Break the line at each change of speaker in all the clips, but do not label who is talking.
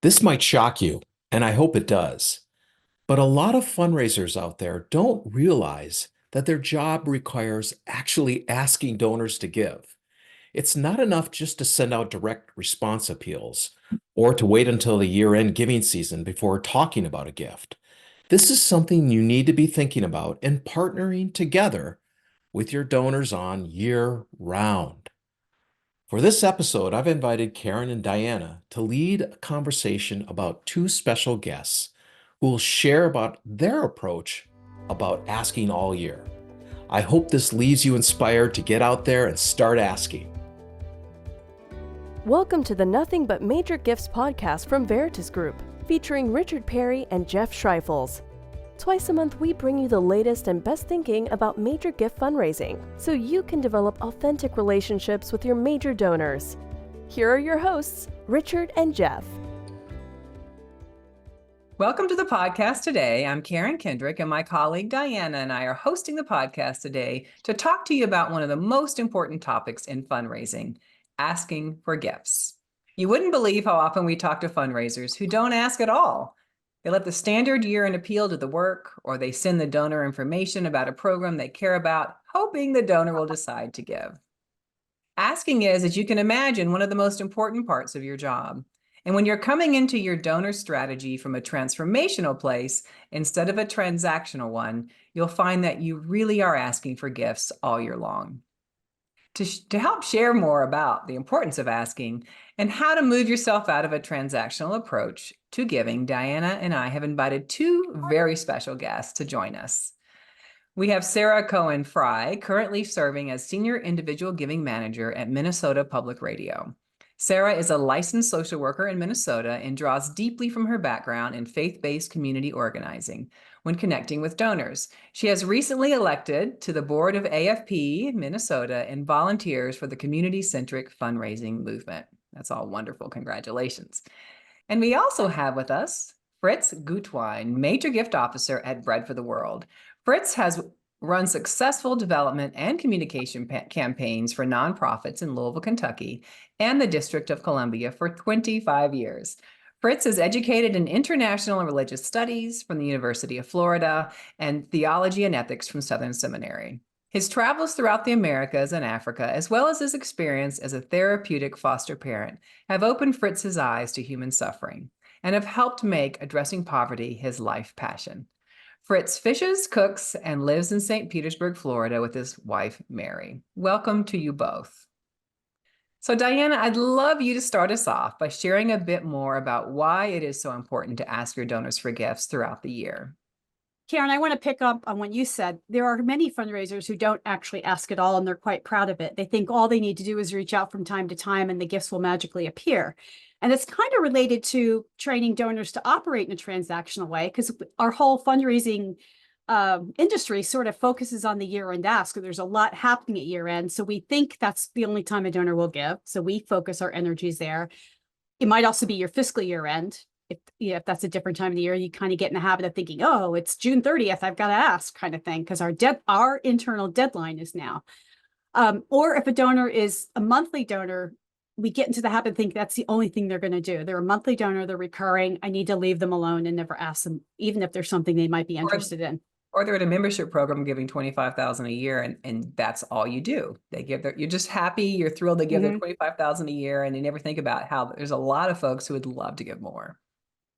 This might shock you, and I hope it does. But a lot of fundraisers out there don't realize that their job requires actually asking donors to give. It's not enough just to send out direct response appeals or to wait until the year-end giving season before talking about a gift. This is something you need to be thinking about and partnering together with your donors on year-round. For this episode, I've invited Karen and Diana to lead a conversation about two special guests who will share about their approach about asking all year. I hope this leaves you inspired to get out there and start asking.
Welcome to the Nothing But Major Gifts podcast from Veritus Group, featuring Richard Perry and Jeff Schreifels. Twice a month, we bring you the latest and best thinking about major gift fundraising, so you can develop authentic relationships with your major donors. Here are your hosts, Richard and Jeff.
Welcome to the podcast today. I'm Karen Kendrick, and my colleague Diana and I are hosting the podcast today to talk to you about one of the most important topics in fundraising, asking for gifts. You wouldn't believe how often we talk to fundraisers who don't ask at all. They let the standard year-end appeal do the work, or they send the donor information about a program they care about, hoping the donor will decide to give. Asking is, as you can imagine, one of the most important parts of your job. And when you're coming into your donor strategy from a transformational place instead of a transactional one, you'll find that you really are asking for gifts all year long. To help share more about the importance of asking and how to move yourself out of a transactional approach to giving, Diana and I have invited two very special guests to join us. We have Sarah Coen-Frei, currently serving as Senior Individual Giving Manager at Minnesota Public Radio. Sarah is a licensed social worker in Minnesota and draws deeply from her background in faith-based community organizing when connecting with donors. She has recently elected to the board of AFP Minnesota and volunteers for the community-centric fundraising movement. That's all wonderful. Congratulations. And we also have with us Fritz Gutwein, Major Gift Officer at Bread for the World. Fritz has run successful development and communication campaigns for nonprofits in Louisville, Kentucky, and the District of Columbia for 25 years. Fritz is educated in international and religious studies from the University of Florida and theology and ethics from Southern Seminary. His travels throughout the Americas and Africa, as well as his experience as a therapeutic foster parent, have opened Fritz's eyes to human suffering and have helped make addressing poverty his life passion. Fritz fishes, cooks, and lives in St. Petersburg, Florida with his wife, Mary. Welcome to you both. So Diana, I'd love you to start us off by sharing a bit more about why it is so important to ask your donors for gifts throughout the year.
Karen, I want to pick up on what you said. There are many fundraisers who don't actually ask at all, and they're quite proud of it. They think all they need to do is reach out from time to time and the gifts will magically appear. And it's kind of related to training donors to operate in a transactional way, because our whole fundraising industry sort of focuses on the year-end ask. There's a lot happening at year-end, so we think that's the only time a donor will give. So we focus our energies there. It might also be your fiscal year-end. If that's a different time of the year, you kind of get in the habit of thinking, oh, it's June 30th, I've got to ask kind of thing, because our internal deadline is now. Or if a donor is a monthly donor, we get into the habit of thinking that's the only thing they're going to do. They're a monthly donor, they're recurring. I need to leave them alone and never ask them, even if there's something they might be interested in.
Or they're in a membership program giving $25,000 a year, and that's all you do. They give you're just happy, you're thrilled they give their $25,000 a year, and they never think about how there's a lot of folks who would love to give more.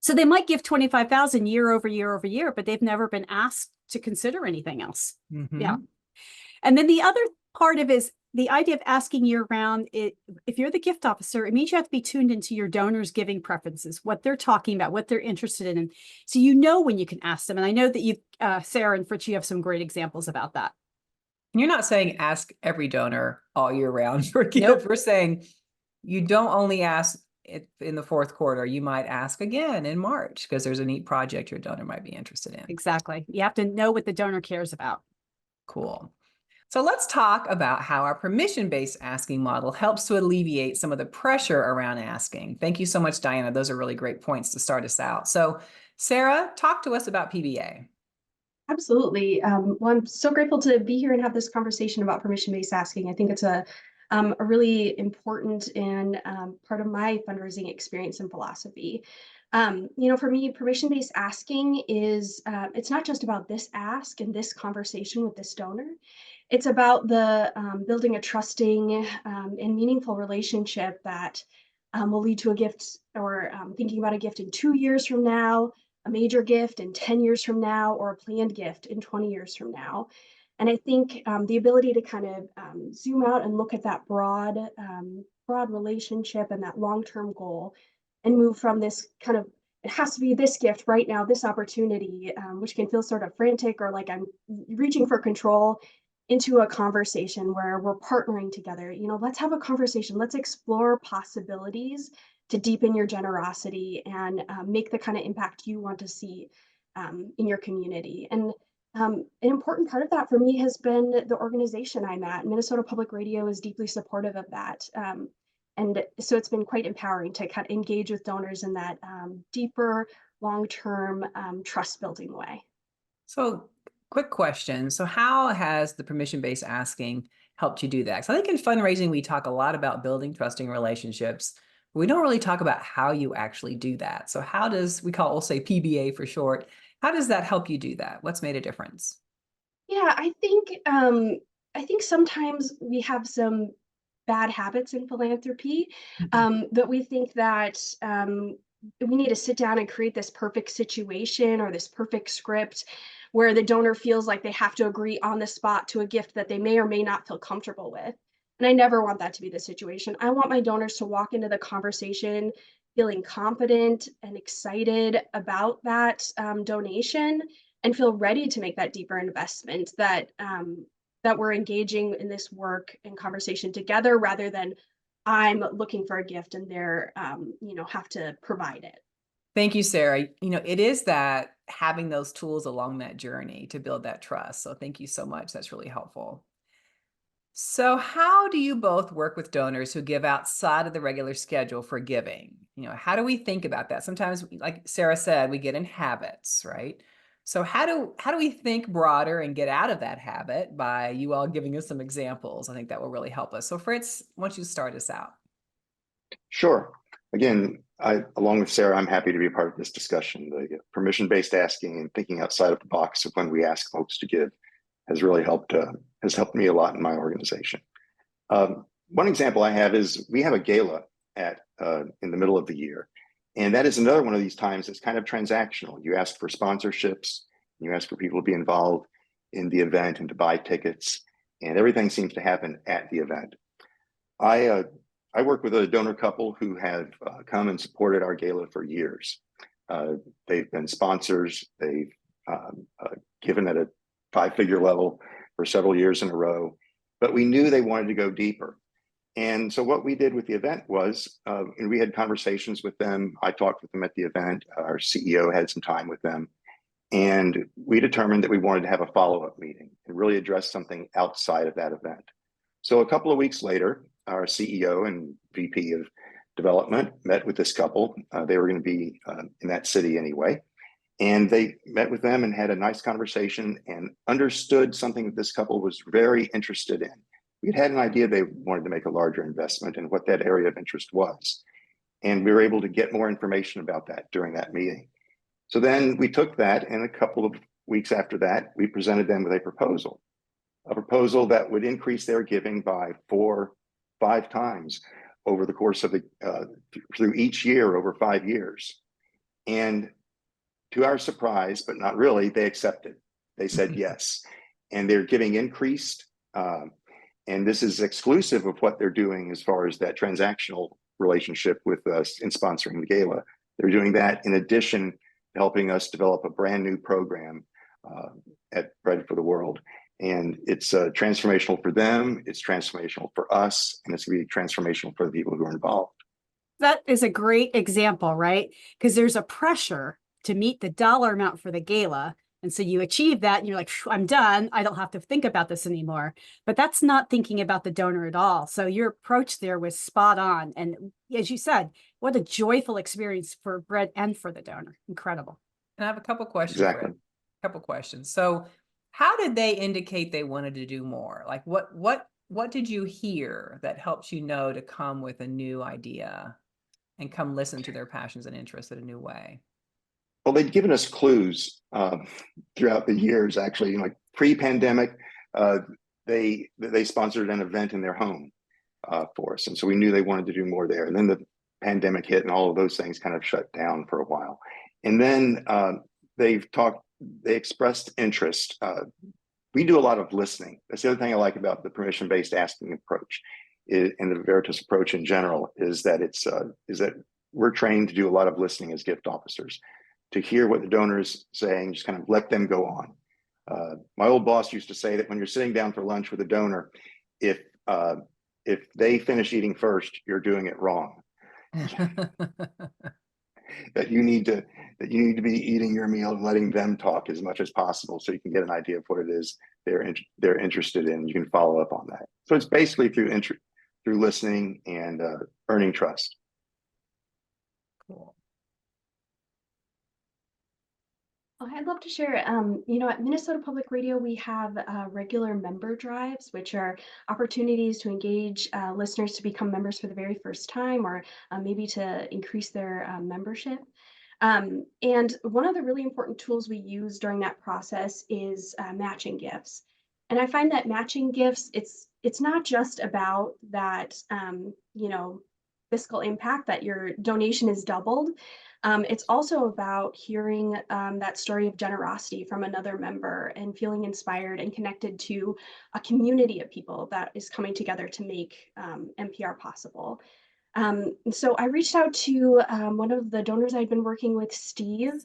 So they might give $25,000 year over year over year, but they've never been asked to consider anything else. Yeah. And then the other part of is the idea of asking year round. If you're the gift officer, it means you have to be tuned into your donors' giving preferences, what they're talking about, what they're interested in. And so you know when you can ask them. And I know that you, Sarah and Fritz, you have some great examples about that.
And you're not saying ask every donor all year round for gifts.
Nope.
We're saying you don't only ask in the fourth quarter. You might ask again in March because there's a neat project your donor might be interested in.
Exactly. You have to know what the donor cares about.
Cool. So let's talk about how our permission-based asking model helps to alleviate some of the pressure around asking. Thank you so much, Diana. Those are really great points to start us out. So Sarah, talk to us about PBA.
Absolutely. Well, I'm so grateful to be here and have this conversation about permission-based asking. I think it's a a really important and part of my fundraising experience and philosophy. For me, permission-based asking is, it's not just about this ask and this conversation with this donor. It's about the building a trusting and meaningful relationship that will lead to a gift, or thinking about a gift in 2 years from now, a major gift in 10 years from now, or a planned gift in 20 years from now. And I think the ability to kind of zoom out and look at that broad relationship and that long-term goal, and move from this kind of, it has to be this gift right now, this opportunity, which can feel sort of frantic or like I'm reaching for control, into a conversation where we're partnering together. Let's have a conversation. Let's explore possibilities to deepen your generosity and make the kind of impact you want to see in your community. And an important part of that for me has been the organization I'm at. Minnesota Public Radio is deeply supportive of that. And so it's been quite empowering to kind of engage with donors in that deeper, long-term, trust-building way.
So, quick question. So how has the permission-based asking helped you do that? So I think in fundraising, we talk a lot about building trusting relationships. We don't really talk about how you actually do that. So how does, we'll say PBA for short, how does that help you do that? What's made a difference?
Yeah, I think sometimes we have some bad habits in philanthropy, that we think that we need to sit down and create this perfect situation or this perfect script where the donor feels like they have to agree on the spot to a gift that they may or may not feel comfortable with. And I never want that to be the situation. I want my donors to walk into the conversation feeling confident and excited about that donation, and feel ready to make that deeper investment, that we're engaging in this work and conversation together, rather than I'm looking for a gift and they're have to provide it.
Thank you, Sarah. It is that having those tools along that journey to build that trust. So thank you so much. That's really helpful. So how do you both work with donors who give outside of the regular schedule for giving? How do we think about that? Sometimes, like Sarah said, we get in habits, right? So how do we think broader and get out of that habit by you all giving us some examples? I think that will really help us. So Fritz, why don't you start us out?
Sure. Again, along with Sarah, I'm happy to be a part of this discussion. The permission-based asking and thinking outside of the box of when we ask folks to give has really helped me a lot in my organization. One example I have is we have a gala in the middle of the year. And that is another one of these times that's kind of transactional. You ask for sponsorships, you ask for people to be involved in the event and to buy tickets, and everything seems to happen at the event. I work with a donor couple who have come and supported our gala for years. They've been sponsors. They've given at a 5-figure level for several years in a row, but we knew they wanted to go deeper. And so what we did with the event was, and we had conversations with them. I talked with them at the event. Our CEO had some time with them. And we determined that we wanted to have a follow-up meeting and really address something outside of that event. So a couple of weeks later, our CEO and VP of development met with this couple. They were going to be in that city anyway. And they met with them and had a nice conversation and understood something that this couple was very interested in. We'd had an idea they wanted to make a larger investment and what that area of interest was. And we were able to get more information about that during that meeting. So then we took that, and a couple of weeks after that, we presented them with a proposal that would increase their giving by 4-5 times over the course of through each year over 5 years. And to our surprise, but not really, they accepted. They said yes. And their giving increased. And this is exclusive of what they're doing as far as that transactional relationship with us in sponsoring the gala. They're doing that in addition to helping us develop a brand new program at Bread for the World. And it's transformational for them, it's transformational for us, and it's really transformational for the people who are involved.
That is a great example, right? Because there's a pressure to meet the dollar amount for the gala. And so you achieve that and you're like, I'm done. I don't have to think about this anymore. But that's not thinking about the donor at all. So your approach there was spot on. And as you said, what a joyful experience for Bread and for the donor. Incredible.
And I have a couple questions.
Exactly.
A couple questions. So how did they indicate they wanted to do more? Like what what did you hear that helps you know to come with a new idea and come listen to their passions and interests in a new way?
Well, they'd given us clues throughout the years. Actually, like pre-pandemic, they sponsored an event in their home for us, and so we knew they wanted to do more there. And then the pandemic hit, and all of those things kind of shut down for a while. And then they expressed interest. We do a lot of listening. That's the other thing I like about the permission-based asking approach, and the Veritus approach in general, is that we're trained to do a lot of listening as gift officers, to hear what the donor is saying, just kind of let them go on. My old boss used to say that when you're sitting down for lunch with a donor, if they finish eating first, you're doing it wrong. that you need to be eating your meal and letting them talk as much as possible, so you can get an idea of what it is they're interested in. You can follow up on that. So it's basically through listening and earning trust.
Cool.
Oh, I'd love to share, at Minnesota Public Radio, we have regular member drives, which are opportunities to engage listeners to become members for the very first time, or maybe to increase their membership. And one of the really important tools we use during that process is matching gifts. And I find that matching gifts, it's not just about that, fiscal impact, that your donation is doubled. It's also about hearing that story of generosity from another member and feeling inspired and connected to a community of people that is coming together to make MPR possible. So I reached out to one of the donors I'd been working with, Steve,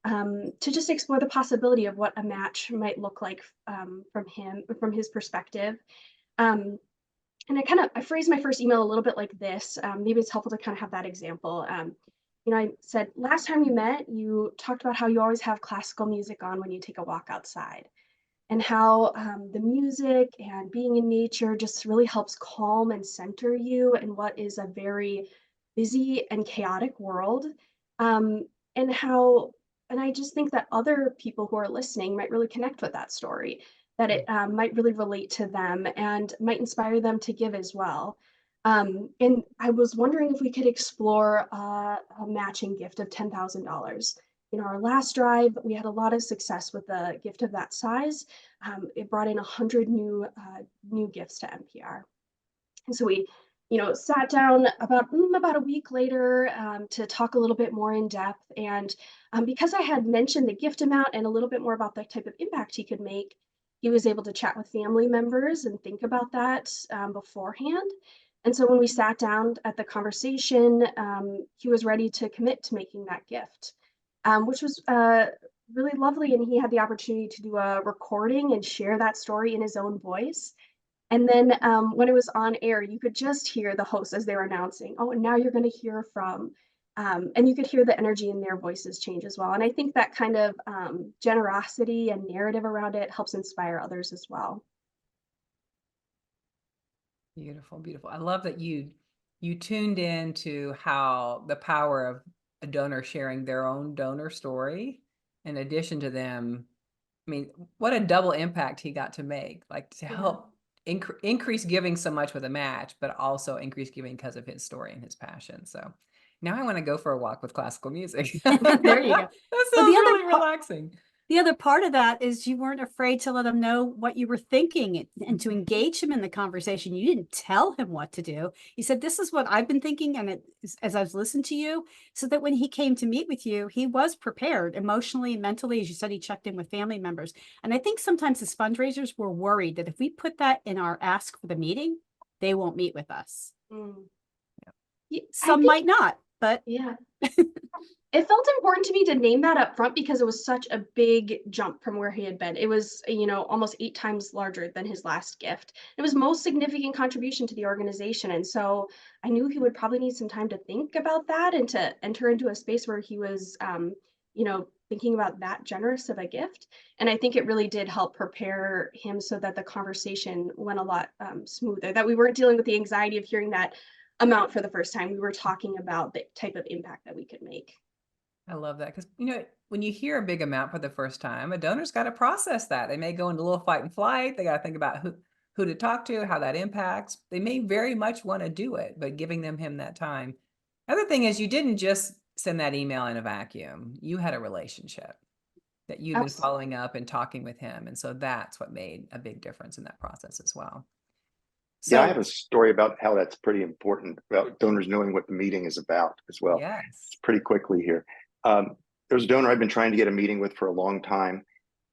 to just explore the possibility of what a match might look like from his perspective. And I phrased my first email a little bit like this. Maybe it's helpful to kind of have that example. I said, last time we met, you talked about how you always have classical music on when you take a walk outside, and how the music and being in nature just really helps calm and center you in what is a very busy and chaotic world. And I just think that other people who are listening might really connect with that story, that it might really relate to them and might inspire them to give as well. And I was wondering if we could explore a matching gift of $10,000. Our last drive, we had a lot of success with a gift of that size. It brought in 100 new gifts to MPR. And so we, sat down about a week later to talk a little bit more in depth. And because I had mentioned the gift amount and a little bit more about the type of impact he could make, he was able to chat with family members and think about that beforehand. And so when we sat down at the conversation, he was ready to commit to making that gift, which was really lovely. And he had the opportunity to do a recording and share that story in his own voice. And then when it was on air, you could just hear the hosts as they were announcing, oh, and now you're going to hear from, and you could hear the energy in their voices change as well. And I think that kind of generosity and narrative around it helps inspire others as well.
Beautiful, beautiful. I love that you tuned in to how the power of a donor sharing their own donor story, in addition to them. I mean, what a double impact he got to make, like to help increase giving so much with a match, but also increase giving because of his story and his passion. So now I want to go for a walk with classical music.
There you go.
That sounds really relaxing.
The other part of that is you weren't afraid to let him know what you were thinking and to engage him in the conversation. You didn't tell him what to do. You said, this is what I've been thinking, and as I've listened to you, so that when he came to meet with you, he was prepared emotionally and mentally. As you said, he checked in with family members. And I think sometimes as fundraisers, we're worried that if we put that in our ask for the meeting, they won't meet with us. Some might not, but
yeah. It felt important to me to name that up front because it was such a big jump from where he had been. It was, almost 8 times larger than his last gift. It was most significant contribution to the organization. And so I knew he would probably need some time to think about that and to enter into a space where he was, thinking about that generous of a gift. And I think it really did help prepare him so that the conversation went a lot smoother, that we weren't dealing with the anxiety of hearing that amount for the first time. We were talking about the type of impact that we could make.
I love that because, when you hear a big amount for the first time, a donor's got to process that. They may go into a little fight and flight. They got to think about who to talk to, how that impacts. They may very much want to do it, but giving him that time. Other thing is, you didn't just send that email in a vacuum. You had a relationship that you'd been following up and talking with him. And so that's what made a big difference in that process as well.
So, yeah, I have a story about how that's pretty important about donors knowing what the meeting is about as well.
Yes.
It's pretty quickly here. There's a donor I've been trying to get a meeting with for a long time,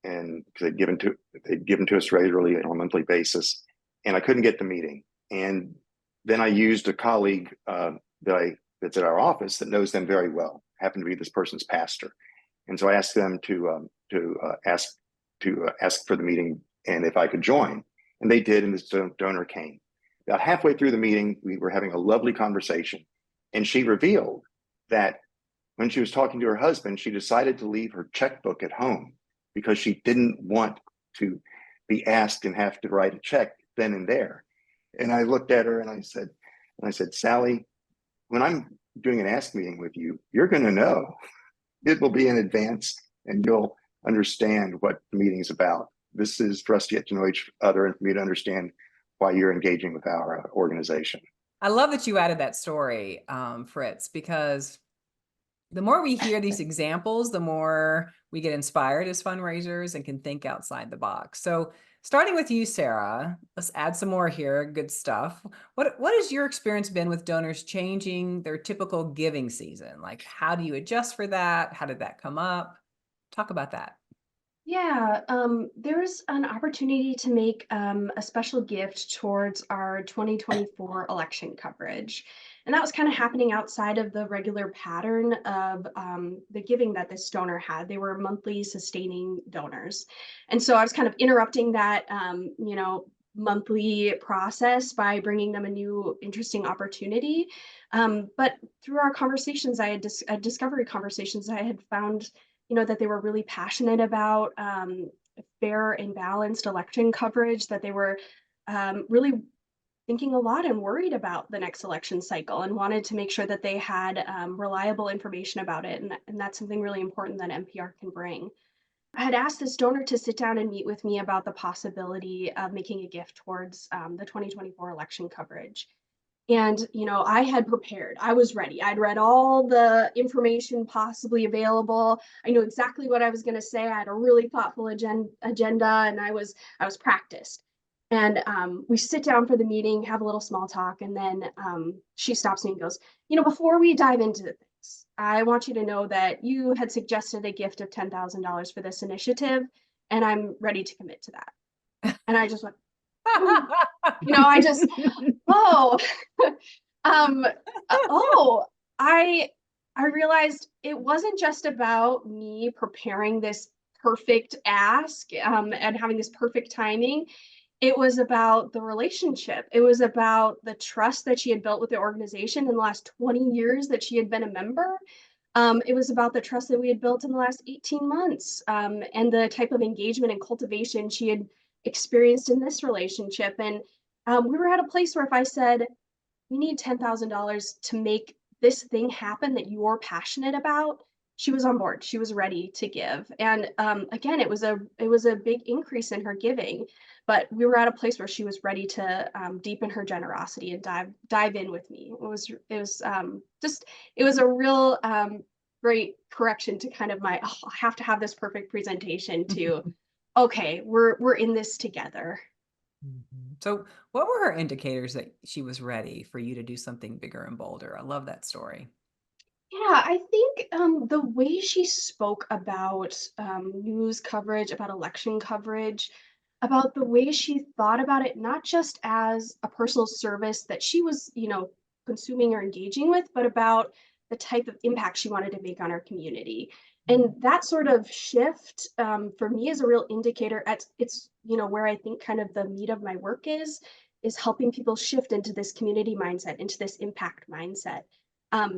and they'd given to us regularly on a monthly basis, and I couldn't get the meeting. And then I used a colleague that's at our office that knows them very well, happened to be this person's pastor, and so I asked them to ask for the meeting and if I could join, and they did, and this donor came. About halfway through the meeting, we were having a lovely conversation, and she revealed that when she was talking to her husband, she decided to leave her checkbook at home because she didn't want to be asked and have to write a check then and there. And I looked at her and I said, Sally, when I'm doing an ask meeting with you, you're going to know. It will be in advance and you'll understand what the meeting is about. This is for us to get to know each other and for me to understand why you're engaging with our organization.
I love that you added that story, Fritz, because the more we hear these examples, the more we get inspired as fundraisers and can think outside the box. So starting with you, Sarah, let's add some more here. Good stuff. What has your experience been with donors changing their typical giving season? Like, how do you adjust for that? How did that come up? Talk about that.
Yeah, there's an opportunity to make a special gift towards our 2024 election coverage. And that was kind of happening outside of the regular pattern of the giving that this donor had. They were monthly sustaining donors. And so I was kind of interrupting that, monthly process by bringing them a new interesting opportunity. But through our conversations, discovery conversations, I had found that they were really passionate about fair and balanced election coverage, that they were really thinking a lot and worried about the next election cycle and wanted to make sure that they had reliable information about it. And that's something really important that NPR can bring. I had asked this donor to sit down and meet with me about the possibility of making a gift towards the 2024 election coverage. And, I had prepared, I was ready. I'd read all the information possibly available. I knew exactly what I was going to say. I had a really thoughtful agenda and I was practiced. And we sit down for the meeting, have a little small talk. And then she stops me and goes, before we dive into things, I want you to know that you had suggested a gift of $10,000 for this initiative, and I'm ready to commit to that. And I just went, I realized it wasn't just about me preparing this perfect ask and having this perfect timing. It was about the relationship. It was about the trust that she had built with the organization in the last 20 years that she had been a member. It was about the trust that we had built in the last 18 months and the type of engagement and cultivation she had experienced in this relationship. And we were at a place where if I said, we need $10,000 to make this thing happen that you're passionate about, she was on board. She was ready to give. And again, it was a big increase in her giving, but we were at a place where she was ready to deepen her generosity and dive in with me. It was a real great correction to kind of I have to have this perfect presentation to, okay, we're in this together.
So what were her indicators that she was ready for you to do something bigger and bolder? I love that story.
Yeah, I think the way she spoke about news coverage, about election coverage, about the way she thought about it, not just as a personal service that she was, consuming or engaging with, but about the type of impact she wanted to make on our community. And that sort of shift for me is a real indicator. It's where I think kind of the meat of my work is helping people shift into this community mindset, into this impact mindset.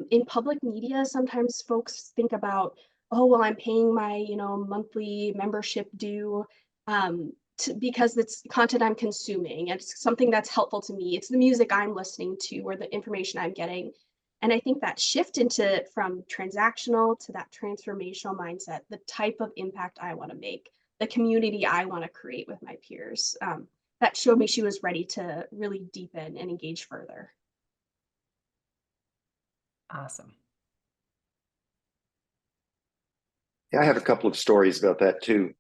In public media, sometimes folks think about, oh, well, I'm paying my monthly membership due because it's content I'm consuming. It's something that's helpful to me. It's the music I'm listening to or the information I'm getting. And I think that shift from transactional to that transformational mindset, the type of impact I want to make, the community I want to create with my peers, that showed me she was ready to really deepen and engage further.
Awesome.
Yeah, I have a couple of stories about that too.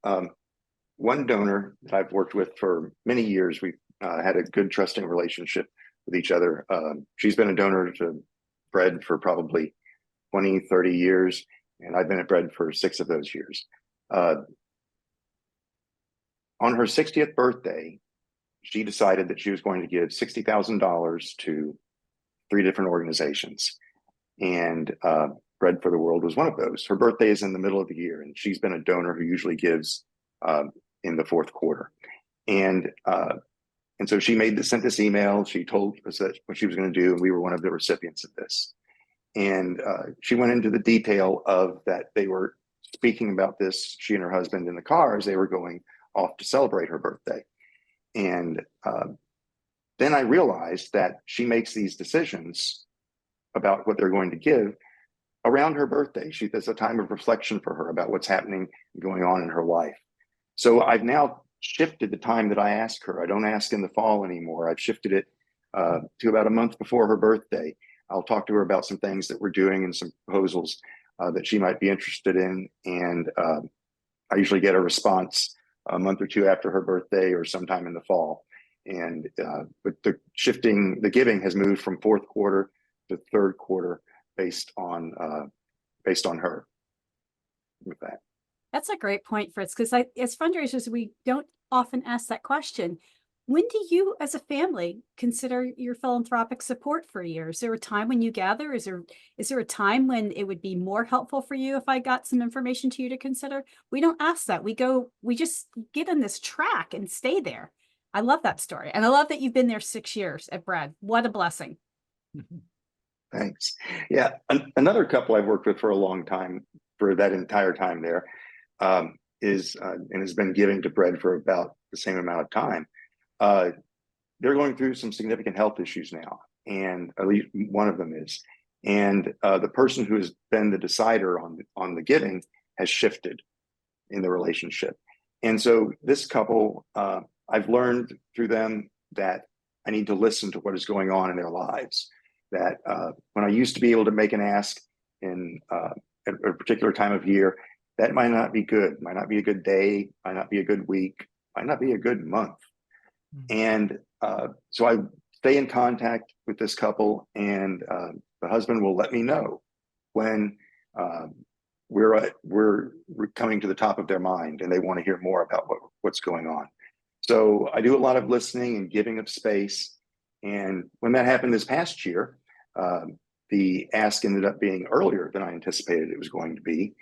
One donor that I've worked with for many years, we had a good trusting relationship with each other. She's been a donor to Bread for probably 20, 30 years, and I've been at Bread for 6 of those years. On her 60th birthday, she decided that she was going to give $60,000 to 3 different organizations. And Bread for the World was one of those. Her birthday is in the middle of the year, and she's been a donor who usually gives in the fourth quarter. And so she sent this email. She told us that what she was going to do, and we were one of the recipients of this. And she went into the detail of that they were speaking about this, she and her husband, in the car as they were going off to celebrate her birthday. And then I realized that she makes these decisions about what they're going to give around her birthday. There's a time of reflection for her about what's happening and going on in her life. So I've now shifted the time that I ask her. I don't ask in the fall anymore. I've shifted it to about a month before her birthday. I'll talk to her about some things that we're doing and some proposals that she might be interested in. And I usually get a response a month or 2 after her birthday or sometime in the fall. And but the giving has moved from fourth quarter to third quarter based on her with that.
That's a great point, Fritz, because as fundraisers, we don't often ask that question. When do you, as a family, consider your philanthropic support for a year? Is there a time when you gather? Is there a time when it would be more helpful for you if I got some information to you to consider? We don't ask that. We just get on this track and stay there. I love that story. And I love that you've been there 6 years at Bread. What a blessing.
Thanks. Yeah. Another couple I've worked with for a long time, for that entire time there, is and has been giving to Bread for about the same amount of time. They're going through some significant health issues now, and at least one of them is. And the person who has been the decider on the giving has shifted in the relationship. And so this couple, I've learned through them that I need to listen to what is going on in their lives. That when I used to be able to make an ask in at a particular time of year, that might not be good, might not be a good day, might not be a good week, might not be a good month. And so I stay in contact with this couple, and the husband will let me know when we're coming to the top of their mind and they want to hear more about what's going on. So I do a lot of listening and giving of space. And when that happened this past year, the ask ended up being earlier than I anticipated it was going to be.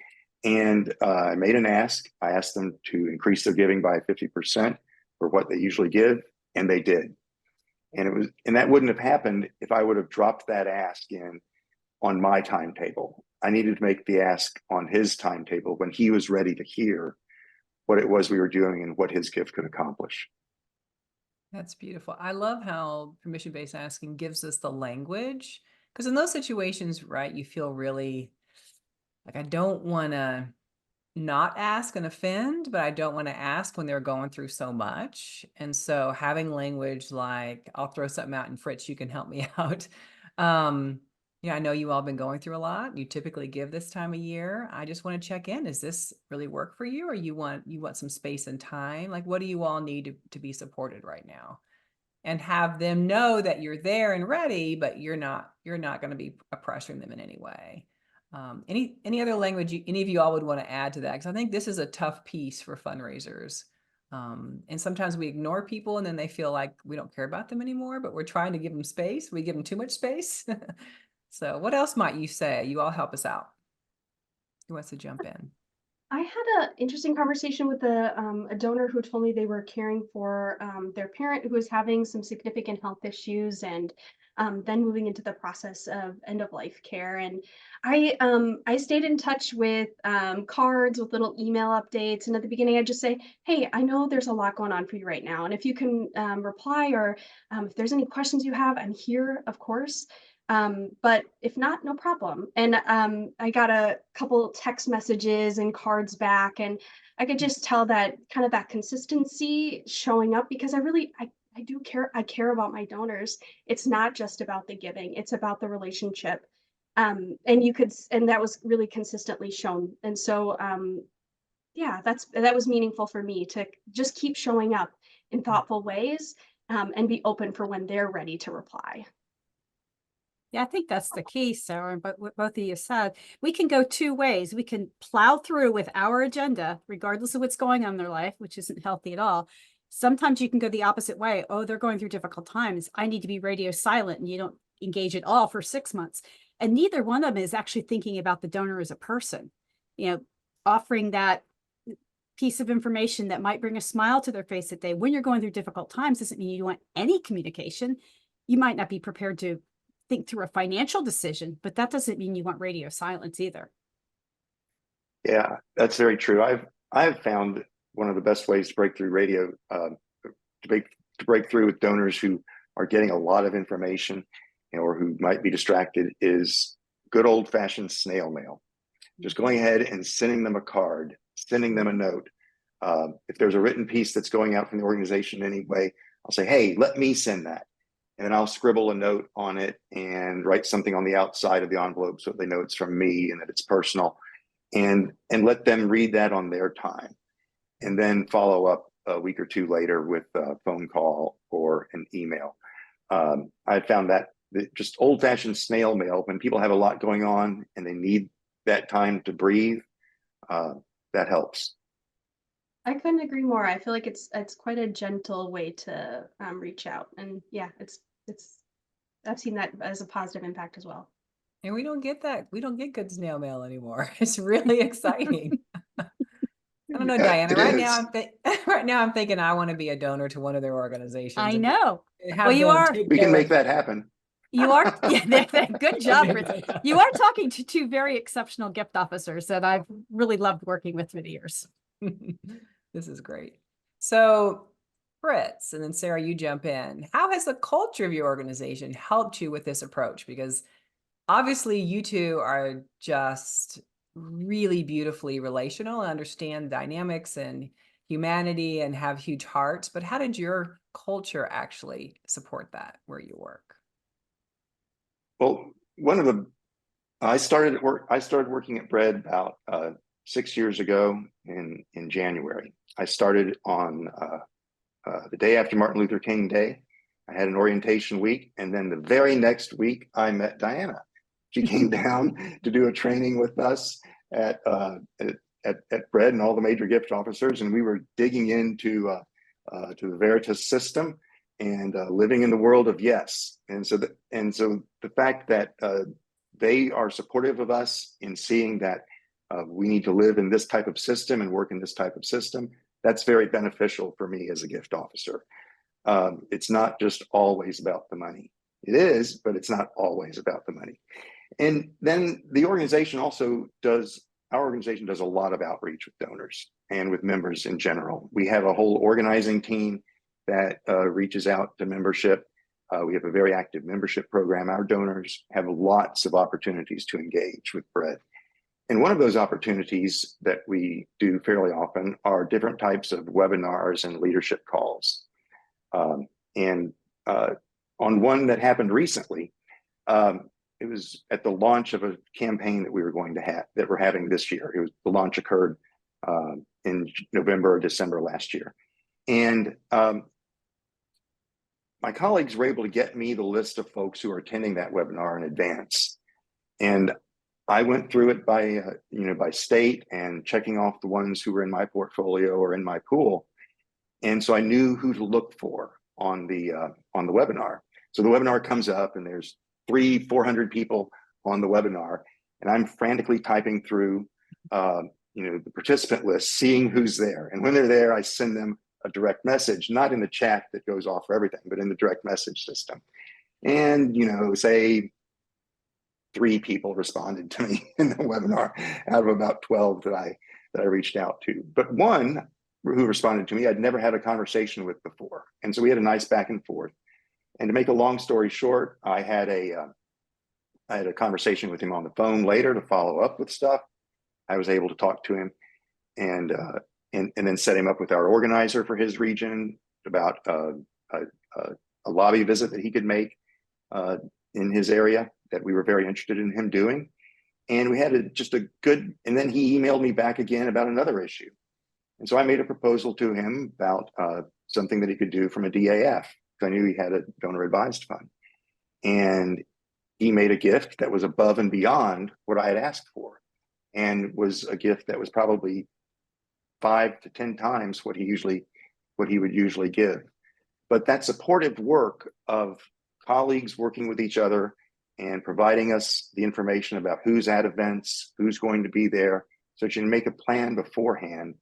And I made an ask. I asked them to increase their giving by 50% for what they usually give, and they did. And that wouldn't have happened if I would have dropped that ask in on my timetable. I needed to make the ask on his timetable when he was ready to hear what it was we were doing and what his gift could accomplish.
That's beautiful. I love how permission-based asking gives us the language, because in those situations, right, you feel really like, I don't want to not ask and offend, but I don't want to ask when they're going through so much. And so having language like, I'll throw something out and Fritz, you can help me out. I know you all been going through a lot. You typically give this time of year. I just want to check in. Does this really work for you? Or you want some space and time? Like, what do you all need to be supported right now? And have them know that you're there and ready, but you're not going to be pressuring them in any way. Any other language any of you all would want to add to that? Because I think this is a tough piece for fundraisers. And sometimes we ignore people and then they feel like we don't care about them anymore, but we're trying to give them space. We give them too much space. So what else might you say? You all help us out. Who wants to jump in?
I had an interesting conversation with a donor who told me they were caring for their parent who was having some significant health issues, and then moving into the process of end-of-life care. And I stayed in touch with cards, with little email updates. And at the beginning, I just say, hey, I know there's a lot going on for you right now. And if you can reply, or if there's any questions you have, I'm here, of course. But if not, no problem. And I got a couple text messages and cards back, and I could just tell that kind of that consistency showing up, because I do care. I care about my donors. It's not just about the giving, it's about the relationship. And that was really consistently shown. And so, yeah, that was meaningful for me to just keep showing up in thoughtful ways, and be open for when they're ready to reply.
Yeah, I think that's the key, Sarah, but what both of you said. We can go two ways. We can plow through with our agenda, regardless of what's going on in their life, which isn't healthy at all. Sometimes you can go the opposite way. Oh, they're going through difficult times. I need to be radio silent, and you don't engage at all for 6 months. And neither one of them is actually thinking about the donor as a person. Offering that piece of information that might bring a smile to their face that day when you're going through difficult times doesn't mean you want any communication. You might not be prepared to think through a financial decision, but that doesn't mean you want radio silence either.
Yeah, that's very true. I've found one of the best ways to break through radio, to break through with donors who are getting a lot of information, or who might be distracted, is good old fashioned snail mail. Just going ahead and sending them a card, sending them a note. If there's a written piece that's going out from the organization anyway, I'll say, hey, let me send that. And then I'll scribble a note on it and write something on the outside of the envelope so they know it's from me and that it's personal, and let them read that on their time, and then follow up a week or two later with a phone call or an email. I found that just old-fashioned snail mail, when people have a lot going on and they need that time to breathe, that helps.
I couldn't agree more. I feel like it's quite a gentle way to reach out, and yeah, it's I've seen that as a positive impact as well.
And we don't get that. We don't get good snail mail anymore. It's really exciting. I don't know, Diana.
It
Right
is.
now, right now, I'm thinking I want to be a donor to one of their organizations.
I
and
know.
have
Well, you
them
are.
take
We can
care
make
of-
that happen.
You are. Yeah, good job, Fritz. You are talking to two very exceptional gift officers that I've really loved working with for the years.
This is great. So, Fritz, and then Sarah, you jump in. How has the culture of your organization helped you with this approach? Because obviously you two are just really beautifully relational and understand dynamics and humanity and have huge hearts. But how did your culture actually support that where you work?
Well, I started working at Bread about 6 years ago in January. I started on the day after Martin Luther King Day. I had an orientation week, and then the very next week I met Diana. She came down to do a training with us at Bread and all the major gift officers, and we were digging into to the Veritus system and living in the world of yes. And so the fact that they are supportive of us in seeing that we need to live in this type of system and work in this type of system, that's very beneficial for me as a gift officer. It's not just always about the money. It is, but it's not always about the money. And then our organization does a lot of outreach with donors and with members in general. We have a whole organizing team that reaches out to membership. We have a very active membership program. Our donors have lots of opportunities to engage with Bread. And one of those opportunities that we do fairly often are different types of webinars and leadership calls. And on one that happened recently, it was at the launch of a campaign that we're having this year. The launch occurred in November or December last year. And my colleagues were able to get me the list of folks who are attending that webinar in advance. And I went through it by state and checking off the ones who were in my portfolio or in my pool. And so I knew who to look for on the webinar. So the webinar comes up and there's 300-400 people on the webinar, and I'm frantically typing through the participant list, seeing who's there. And when they're there, I send them a direct message, not in the chat that goes off for everything, but in the direct message system. And say 3 people responded to me in the webinar out of about 12 that I reached out to. But one who responded to me, I'd never had a conversation with before. And so we had a nice back and forth. And to make a long story short, I had a I had a conversation with him on the phone later to follow up with stuff. I was able to talk to him and then set him up with our organizer for his region about a lobby visit that he could make in his area that we were very interested in him doing. And we had just a good, and then he emailed me back again about another issue. And so I made a proposal to him about something that he could do from a DAF, because I knew he had a donor advised fund. And he made a gift that was above and beyond what I had asked for, and was a gift that was probably 5 to 10 times what he would usually give. But that supportive work of colleagues working with each other and providing us the information about who's at events, who's going to be there, so that you can make a plan beforehand,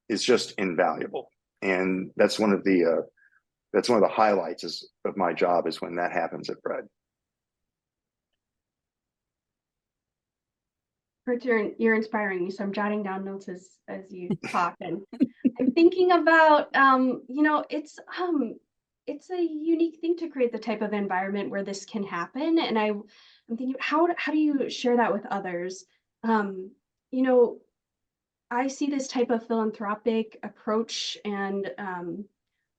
is just invaluable. And that's one of the highlights of my job, is when that happens at Bread.
Fritz, you're inspiring me, so I'm jotting down notes as you talk, and I'm thinking about it's a unique thing to create the type of environment where this can happen, and I'm thinking, how do you share that with others? I see this type of philanthropic approach and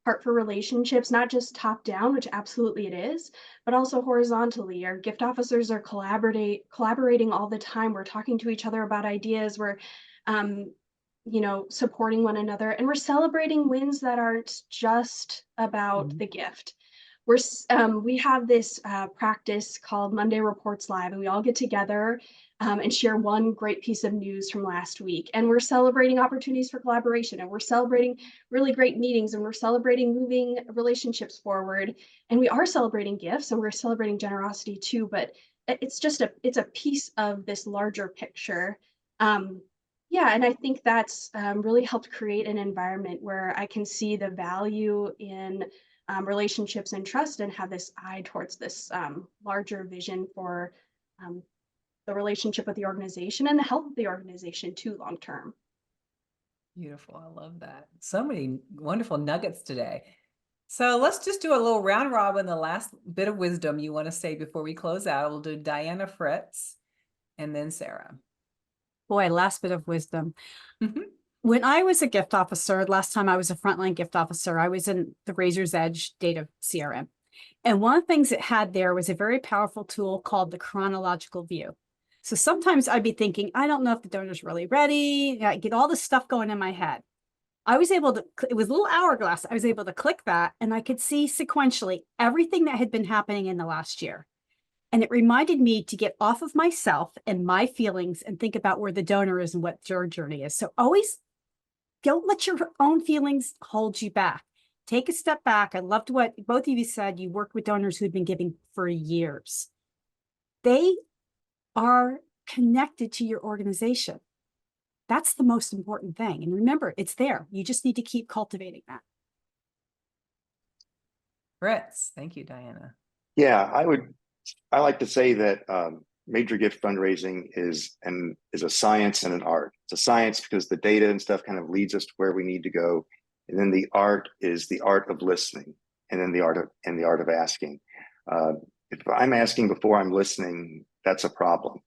heart for relationships, not just top down, which absolutely it is, but also horizontally. Our gift officers are collaborating all the time. We're talking to each other about ideas. We're supporting one another, and we're celebrating wins that aren't just about the gift. We have this practice called Monday Reports Live, and we all get together and share one great piece of news from last week. And we're celebrating opportunities for collaboration, and we're celebrating really great meetings, and we're celebrating moving relationships forward. And we are celebrating gifts, and we're celebrating generosity too, but it's a piece of this larger picture. And I think that's really helped create an environment where I can see the value in relationships and trust, and have this eye towards this larger vision for the relationship with the organization and the health of the organization too, long term.
Beautiful. I love that. So many wonderful nuggets today. So let's just do a little round robin. The last bit of wisdom you want to say before we close out. We'll do Diana, Fritz, and then Sarah.
Boy, last bit of wisdom.
Mm-hmm.
When I was a gift officer, last time I was a frontline gift officer, I was in the Razor's Edge data CRM. And one of the things it had there was a very powerful tool called the chronological view. So sometimes I'd be thinking, I don't know if the donor's really ready. I get all this stuff going in my head. I was able to, it was a little hourglass. I was able to click that, and I could see sequentially everything that had been happening in the last year. And it reminded me to get off of myself and my feelings and think about where the donor is and what your journey is. So always don't let your own feelings hold you back. Take a step back. I loved what both of you said. You worked with donors who'd been giving for years. They are connected to your organization. That's the most important thing. And remember, it's there. You just need to keep cultivating that.
Fritz, thank you, Diana.
Yeah, I like to say that major gift fundraising is a science and an art. It's a science because the data and stuff kind of leads us to where we need to go. And then the art is the art of listening, and then the art of asking. If I'm asking before I'm listening, that's a problem.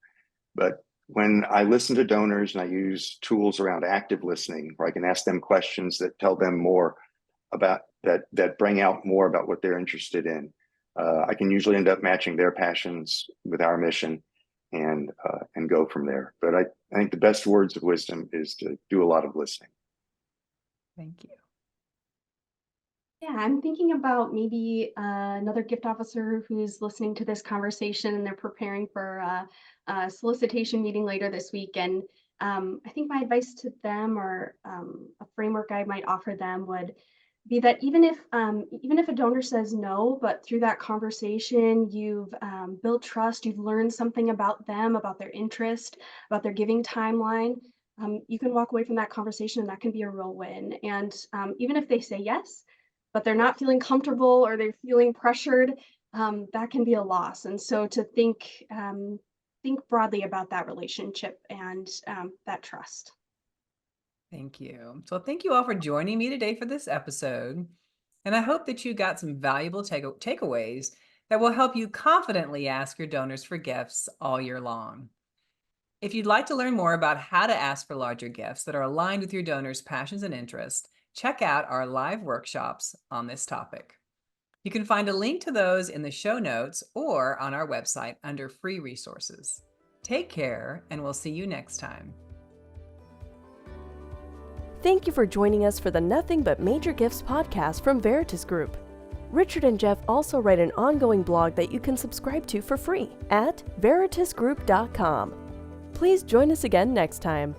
But when I listen to donors and I use tools around active listening, where I can ask them questions that tell them more about that bring out more about what they're interested in, I can usually end up matching their passions with our mission and go from there. But I think the best words of wisdom is to do a lot of listening.
Thank you.
Yeah, I'm thinking about maybe another gift officer who's listening to this conversation, and they're preparing for a solicitation meeting later this week. And I think my advice to them, or a framework I might offer them, would be that even if a donor says no, but through that conversation, you've built trust, you've learned something about them, about their interest, about their giving timeline, you can walk away from that conversation, and that can be a real win. And even if they say yes, but they're not feeling comfortable or they're feeling pressured, that can be a loss. And so to think broadly about that relationship and that trust.
Thank you. So thank you all for joining me today for this episode. And I hope that you got some valuable takeaways that will help you confidently ask your donors for gifts all year long. If you'd like to learn more about how to ask for larger gifts that are aligned with your donors' passions and interests, check out our live workshops on this topic. You can find a link to those in the show notes or on our website under free resources. Take care, and we'll see you next time.
Thank you for joining us for the Nothing But Major Gifts podcast from Veritus Group. Richard and Jeff also write an ongoing blog that you can subscribe to for free at veritusgroup.com. Please join us again next time.